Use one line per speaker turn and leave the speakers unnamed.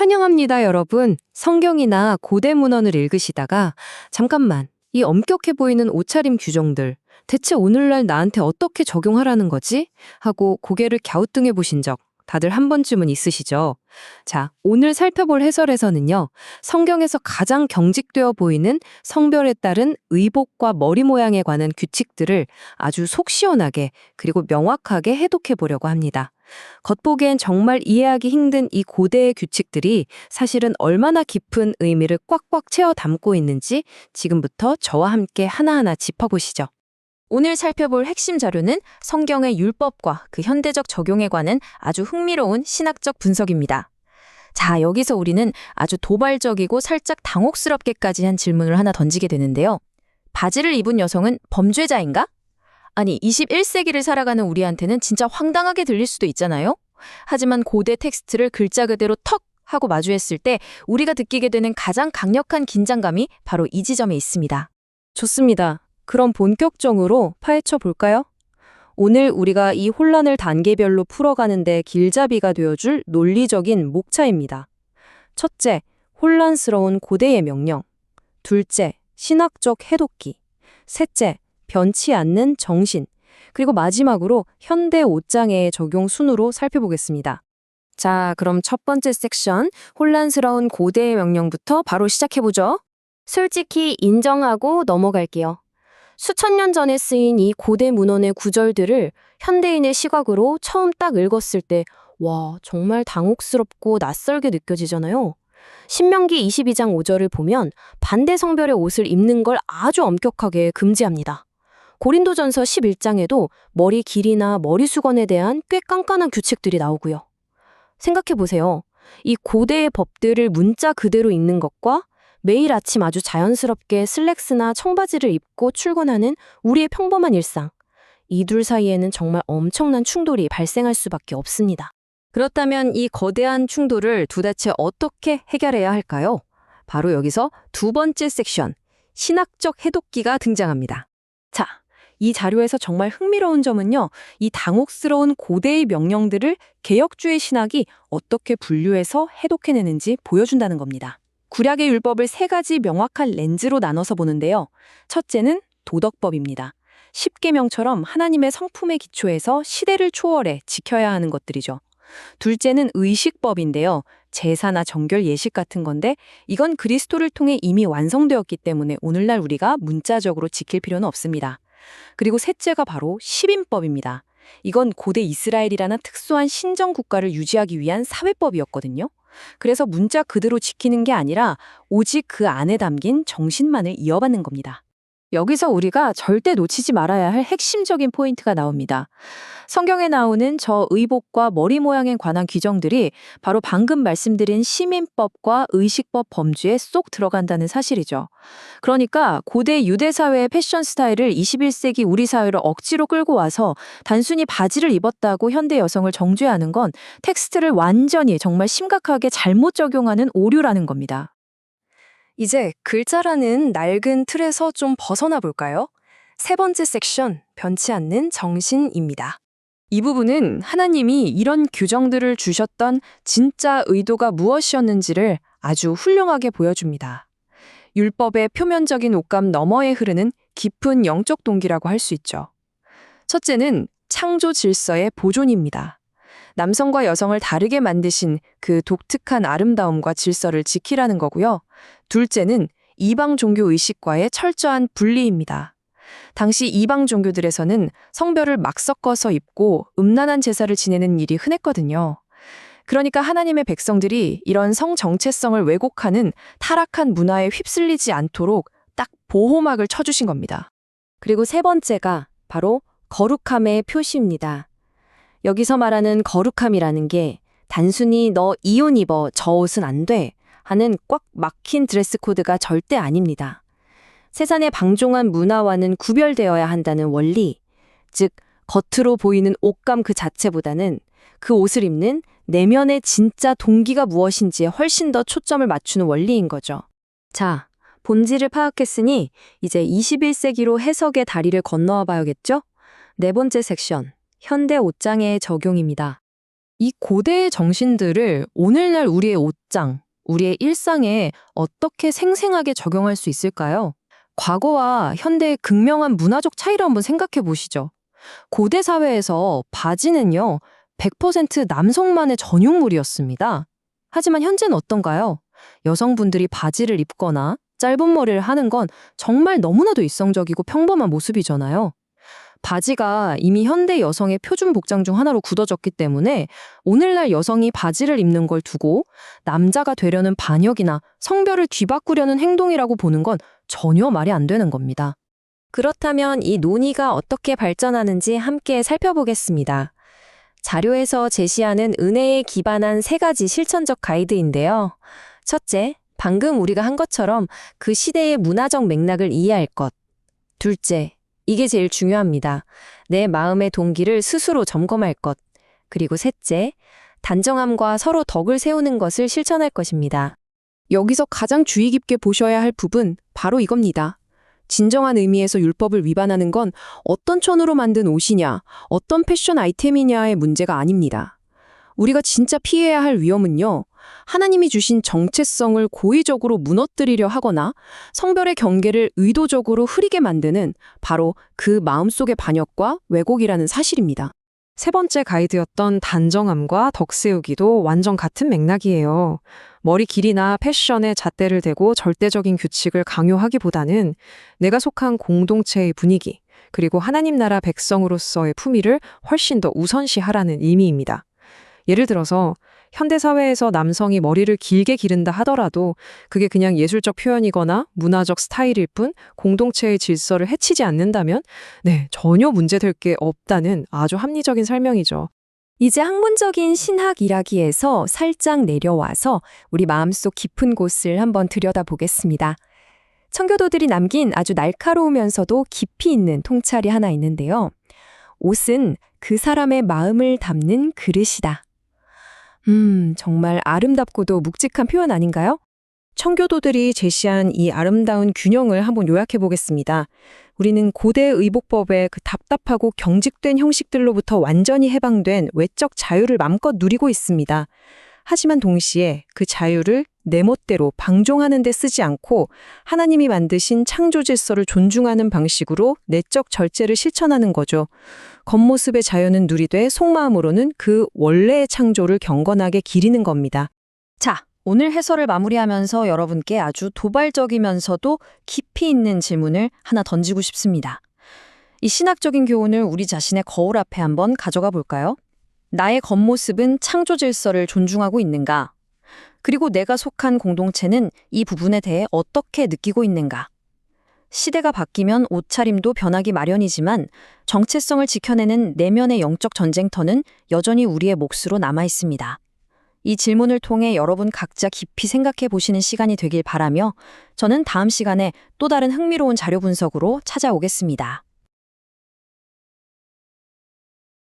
환영합니다, 여러분. 성경이나 고대 문헌을 읽으시다가 잠깐만, 이 엄격해 보이는 옷차림 규정들 대체 오늘날 나한테 어떻게 적용하라는 거지? 하고 고개를 갸우뚱해 보신 적 다들 한 번쯤은 있으시죠? 자, 오늘 살펴볼 해설에서는요, 성경에서 가장 경직되어 보이는 성별에 따른 의복과 머리 모양에 관한 규칙들을 아주 속 시원하게 그리고 명확하게 해독해 보려고 합니다. 겉보기엔 정말 이해하기 힘든 이 고대의 규칙들이 사실은 얼마나 깊은 의미를 꽉꽉 채워 담고 있는지 지금부터 저와 함께 하나하나 짚어보시죠. 오늘 살펴볼 핵심 자료는 성경의 율법과 그 현대적 적용에 관한 아주 흥미로운 신학적 분석입니다. 자, 여기서 우리는 아주 도발적이고 살짝 당혹스럽게까지 한 질문을 하나 던지게 되는데요. 바지를 입은 여성은 범죄자인가? 아니, 21세기를 살아가는 우리한테는 진짜 황당하게 들릴 수도 있잖아요? 하지만 고대 텍스트를 글자 그대로 턱 하고 마주했을 때 우리가 느끼게 되는 가장 강력한 긴장감이 바로 이 지점에 있습니다. 좋습니다. 그럼 본격적으로 파헤쳐 볼까요? 오늘 우리가 이 혼란을 단계별로 풀어가는데 길잡이가 되어줄 논리적인 목차입니다. 첫째, 혼란스러운 고대의 명령. 둘째, 신학적 해독기. 셋째, 변치 않는 정신. 그리고 마지막으로 현대 옷장의 적용 순으로 살펴보겠습니다. 자, 그럼 첫 번째 섹션, 혼란스러운 고대의 명령부터 바로 시작해보죠. 솔직히 인정하고 넘어갈게요. 수천 년 전에 쓰인 이 고대 문헌의 구절들을 현대인의 시각으로 처음 딱 읽었을 때, 와, 정말 당혹스럽고 낯설게 느껴지잖아요. 신명기 22장 5절을 보면 반대 성별의 옷을 입는 걸 아주 엄격하게 금지합니다. 고린도전서 11장에도 머리 길이나 머리 수건에 대한 꽤 깐깐한 규칙들이 나오고요. 생각해보세요. 이 고대의 법들을 문자 그대로 읽는 것과 매일 아침 아주 자연스럽게 슬랙스나 청바지를 입고 출근하는 우리의 평범한 일상. 이 둘 사이에는 정말 엄청난 충돌이 발생할 수밖에 없습니다. 그렇다면 이 거대한 충돌을 도대체 어떻게 해결해야 할까요? 바로 여기서 두 번째 섹션, 신학적 해독기가 등장합니다. 자, 이 자료에서 정말 흥미로운 점은요, 이 당혹스러운 고대의 명령들을 개혁주의 신학이 어떻게 분류해서 해독해내는지 보여준다는 겁니다. 구약의 율법을 세 가지 명확한 렌즈로 나눠서 보는데요. 첫째는 도덕법입니다. 십계명처럼 하나님의 성품에 기초해서 시대를 초월해 지켜야 하는 것들이죠. 둘째는 의식법인데요. 제사나 정결 예식 같은 건데 이건 그리스도를 통해 이미 완성되었기 때문에 오늘날 우리가 문자적으로 지킬 필요는 없습니다. 그리고 셋째가 바로 시빈법입니다. 이건 고대 이스라엘이라는 특수한 신정 국가를 유지하기 위한 사회법이었거든요. 그래서 문자 그대로 지키는 게 아니라 오직 그 안에 담긴 정신만을 이어받는 겁니다. 여기서 우리가 절대 놓치지 말아야 할 핵심적인 포인트가 나옵니다. 성경에 나오는 저 의복과 머리 모양에 관한 규정들이 바로 방금 말씀드린 시민법과 의식법 범주에 쏙 들어간다는 사실이죠. 그러니까 고대 유대 사회의 패션 스타일을 21세기 우리 사회로 억지로 끌고 와서 단순히 바지를 입었다고 현대 여성을 정죄하는 건 텍스트를 완전히 정말 심각하게 잘못 적용하는 오류라는 겁니다. 이제 글자라는 낡은 틀에서 좀 벗어나 볼까요? 세 번째 섹션, 변치 않는 정신입니다. 이 부분은 하나님이 이런 규정들을 주셨던 진짜 의도가 무엇이었는지를 아주 훌륭하게 보여줍니다. 율법의 표면적인 옷감 너머에 흐르는 깊은 영적 동기라고 할 수 있죠. 첫째는 창조 질서의 보존입니다. 남성과 여성을 다르게 만드신 그 독특한 아름다움과 질서를 지키라는 거고요. 둘째는 이방 종교 의식과의 철저한 분리입니다. 당시 이방 종교들에서는 성별을 막 섞어서 입고 음란한 제사를 지내는 일이 흔했거든요. 그러니까 하나님의 백성들이 이런 성 정체성을 왜곡하는 타락한 문화에 휩쓸리지 않도록 딱 보호막을 쳐주신 겁니다. 그리고 세 번째가 바로 거룩함의 표시입니다. 여기서 말하는 거룩함이라는 게 단순히 너 이 옷 입어 저 옷은 안 돼 하는 꽉 막힌 드레스 코드가 절대 아닙니다. 세상의 방종한 문화와는 구별되어야 한다는 원리, 즉 겉으로 보이는 옷감 그 자체보다는 그 옷을 입는 내면의 진짜 동기가 무엇인지에 훨씬 더 초점을 맞추는 원리인 거죠. 자, 본질을 파악했으니 이제 21세기로 해석의 다리를 건너와 봐야겠죠? 네 번째 섹션, 현대 옷장의 적용입니다. 이 고대의 정신들을 오늘날 우리의 옷장, 우리의 일상에 어떻게 생생하게 적용할 수 있을까요? 과거와 현대의 극명한 문화적 차이를 한번 생각해 보시죠. 고대 사회에서 바지는요, 100% 남성만의 전용물이었습니다. 하지만 현재는 어떤가요? 여성분들이 바지를 입거나 짧은 머리를 하는 건 정말 너무나도 일상적이고 평범한 모습이잖아요. 바지가 이미 현대 여성의 표준 복장 중 하나로 굳어졌기 때문에 오늘날 여성이 바지를 입는 걸 두고 남자가 되려는 반역이나 성별을 뒤바꾸려는 행동이라고 보는 건 전혀 말이 안 되는 겁니다. 그렇다면 이 논의가 어떻게 발전하는지 함께 살펴보겠습니다. 자료에서 제시하는 은혜에 기반한 3가지 실천적 가이드인데요. 첫째, 방금 우리가 한 것처럼 그 시대의 문화적 맥락을 이해할 것. 둘째, 이게 제일 중요합니다. 내 마음의 동기를 스스로 점검할 것. 그리고 셋째, 단정함과 서로 덕을 세우는 것을 실천할 것입니다. 여기서 가장 주의 깊게 보셔야 할 부분, 바로 이겁니다. 진정한 의미에서 율법을 위반하는 건 어떤 천으로 만든 옷이냐, 어떤 패션 아이템이냐의 문제가 아닙니다. 우리가 진짜 피해야 할 위험은요, 하나님이 주신 정체성을 고의적으로 무너뜨리려 하거나 성별의 경계를 의도적으로 흐리게 만드는 바로 그 마음속의 반역과 왜곡이라는 사실입니다. 세 번째 가이드였던 단정함과 덕세우기도 완전 같은 맥락이에요. 머리 길이나 패션에 잣대를 대고 절대적인 규칙을 강요하기보다는 내가 속한 공동체의 분위기, 그리고 하나님 나라 백성으로서의 품위를 훨씬 더 우선시하라는 의미입니다. 예를 들어서 현대사회에서 남성이 머리를 길게 기른다 하더라도 그게 그냥 예술적 표현이거나 문화적 스타일일 뿐 공동체의 질서를 해치지 않는다면 전혀 문제될 게 없다는 아주 합리적인 설명이죠. 이제 학문적인 신학 이야기에서 살짝 내려와서 우리 마음속 깊은 곳을 한번 들여다보겠습니다. 청교도들이 남긴 아주 날카로우면서도 깊이 있는 통찰이 하나 있는데요. 옷은 그 사람의 마음을 담는 그릇이다. 정말 아름답고도 묵직한 표현 아닌가요? 청교도들이 제시한 이 아름다운 균형을 한번 요약해 보겠습니다. 우리는 고대 의복법의 그 답답하고 경직된 형식들로부터 완전히 해방된 외적 자유를 마음껏 누리고 있습니다. 하지만 동시에 그 자유를 내 멋대로 방종하는 데 쓰지 않고 하나님이 만드신 창조 질서를 존중하는 방식으로 내적 절제를 실천하는 거죠. 겉모습의 자유는 누리되 속마음으로는 그 원래의 창조를 경건하게 기리는 겁니다. 자, 오늘 해설을 마무리하면서 여러분께 아주 도발적이면서도 깊이 있는 질문을 하나 던지고 싶습니다. 이 신학적인 교훈을 우리 자신의 거울 앞에 한번 가져가 볼까요? 나의 겉모습은 창조 질서를 존중하고 있는가? 그리고 내가 속한 공동체는 이 부분에 대해 어떻게 느끼고 있는가? 시대가 바뀌면 옷차림도 변하기 마련이지만 정체성을 지켜내는 내면의 영적 전쟁터는 여전히 우리의 몫으로 남아 있습니다. 이 질문을 통해 여러분 각자 깊이 생각해 보시는 시간이 되길 바라며 저는 다음 시간에 또 다른 흥미로운 자료 분석으로 찾아오겠습니다.